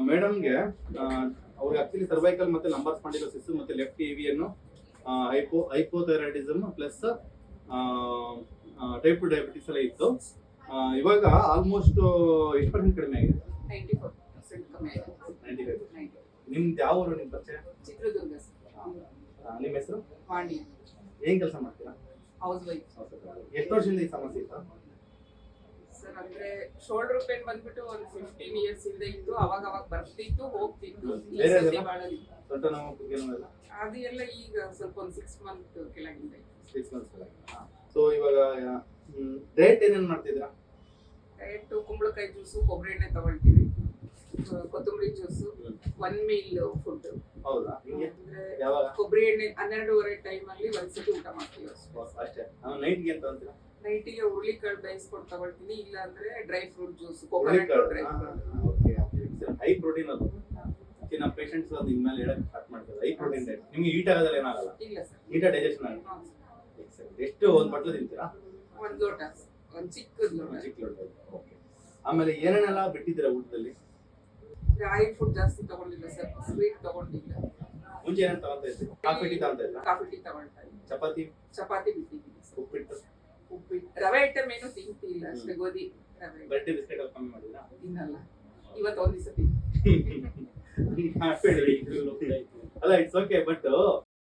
ಮೇಡಮ್ಗೆ ಅವ್ರಿಗೆ actually cervical ಮತ್ತೆ lumbar spondylosis ಮತ್ತೆ ಲೆಫ್ಟ್ ಇವಿಯನ್ನು ಹೈಪೋಥೈರಾಯ್ಡಿಸಮ್ ಪ್ಲಸ್ ಟೈಪ್ 2 ಡಯಾಬಿಟಿಸ್ ಎಲ್ಲ ಇತ್ತು. ಇವಾಗ ಆಲ್ಮೋಸ್ಟ್ ಎಷ್ಟು ಪರ್ಸೆಂಟ್ ಕಡಿಮೆ ಆಗಿದೆ? 94% ಕಮ್ಮಿ ಆಗಿದೆ. 95%. ನಿಮ್ದು ಯಾವ ಊರು ನಿಮ್ಮ ಪರಿಚಯ? ಚಿತ್ರದುರ್ಗ ನಿಮ್ಮ ಹೆಸರು? ವಾಣಿ. ಏನ್ ಕೆಲಸ ಮಾಡ್ತೀರಾ? ಹೌಸ್ ವೈಫ್ ಎಷ್ಟು ವರ್ಷದಿಂದ ಈ ಸಮಸ್ಯೆ ಇತ್ತು? ಸರ್. ಅಂದ್ರೆ ಶೋಲ್ಡರ್ ಪೇನ್ ಬಂದ್ಬಿಟ್ಟು ಒಂದು 15 ಇಯರ್ಸ್ ಇಂದ ಇತ್ತು. ಅವಾಗ ಬರ್ತಿತ್ತು ಹೋಗ್ತಿತ್ತು. ಈ ಬೇರೆ ಸತಿ ಎಲ್ಲ? ಬಾಳಲ್ಲಿ ಸೊಂಟ ನೋವು ಕುತ್ತಿಗೆ ನೋವು ಎಲ್ಲ? ಅದು ಎಲ್ಲ ಈಗ ಸ್ವಲ್ಪ ಒಂದು 6 ಮಂತ್ ಕೆಳಗಿಂದ ಇತ್ತು. 6 ಮಂತ್ಸ್. ಸೊ ಇವಾಗ ಡಯಟ್ ಏನೇನ್ ಮಾಡ್ತಿದ್ದೀರಾ? ಡಯಟ್ ಕುಂಬಳಕಾಯಿ ಜ್ಯೂಸು, ಕೊಬ್ಬರಿ ಎಣ್ಣೆ ತಗೊಳ್ತೀವಿ, ಕೊತ್ತಂಬರಿ ಜ್ಯೂಸು, 1 ಮೀಲ್ ಫುಡ್. ಹೌದಾ? ಹಿಂಗೆ ಅಂದ್ರೆ ಯಾವಾಗ? ಕೊಬ್ಬರಿ ಎಣ್ಣೆ 12:30 ಟೈಮಲ್ಲಿ ಒಂದ್ಸತಿ ಊಟ ಮಾಡ್ತೀವಿ ಅಷ್ಟೇ. ನೈಟ್ಗೆ ಅಂತ ಅಂತೀರಾ? ನೈಟಿಗೆ ಹುರುಳಿಕಾಳು ಬೇಯಿಸ್ಕೊಂಡು ತಗೊಳ್ತೀನಿ. ಇಲ್ಲ ಅಂದ್ರೆ dry fruit juice, coconut dry fruit. High protein ಅದು. ನಮ್ಮ ಪೇಷಂಟ್ಸ್ ಅದು ಇನ್ಮೇಲೆ ಹೇಳಕ್ ಸ್ಟಾರ್ಟ್ ಮಾಡ್ತಾರೆ ಹೈ ಪ್ರೋಟೀನ್ ಡಯಟ್. ನಿಮ್ಗೆ ಈಟ್ ಆಗೋದಲ್ಲ ಏನಾಗಲ್ಲ? ಇಲ್ಲ ಸರ್. ನೀಟಾಗಿ ಡೈಜೆಷನ್ ಆಗುತ್ತೆ. ಎಷ್ಟು ಒಂದು ಬಟ್ಲು ತಿಂತೀರಾ? ಒಂದು ಲೋಟ, ಒಂದು ಚಿಕ್ಕದ ಲೋಟ. ಚಿಕ್ಕ ಲೋಟ. ಓಕೆ. ಆಮೇಲೆ ಏನೇನೆಲ್ಲ ಬಿಟ್ಟಿದ್ದೀರಾ ಊಟದಲ್ಲಿ? ಆಯಿಲ್ ಫುಡ್ ಜಾಸ್ತಿ ತಗೊಂಡಿಲ್ಲ ಸರ್. ಸ್ವೀಟ್ ತಗೊಂಡಿಲ್ಲ. ಮುಂಚೆ ಏನೇನು ತಗೊಂತಾ ಇದ್ರಿ? ಕಾಫಿ ಟೀ ತಗೊಂತಾ ಇದ್ರಾ? ಕಾಫಿ ಟೀ ತಗೊಳ್ತಾ ಇದ್ದೀನಿ. ಚಪಾತಿ ಬಿಟ್ಟಿದ್ದೀನಿ ಸರ್. ಉಪ್ಪಿಟ್ಟು ರವೆ ಐಟಮ್ ಏನು ತಿಂತಿಲ್ಲ ಅಷ್ಟೇ. ಗೋಧಿ ರವೆ ಬ್ರೆಡ್ ಬಿಸ್ಕೆಟ್ ಎಲ್ಲ ಕಮ್ಮಿ ಮಾಡಿದ್ರಾ? ತಿನ್ನಲ್ಲ. ಇವತ್ತು ಒಂದು ದಿವಸ ಅಲ್ಲ ಇಟ್ಸ್ ಓಕೆ. ಬಟ್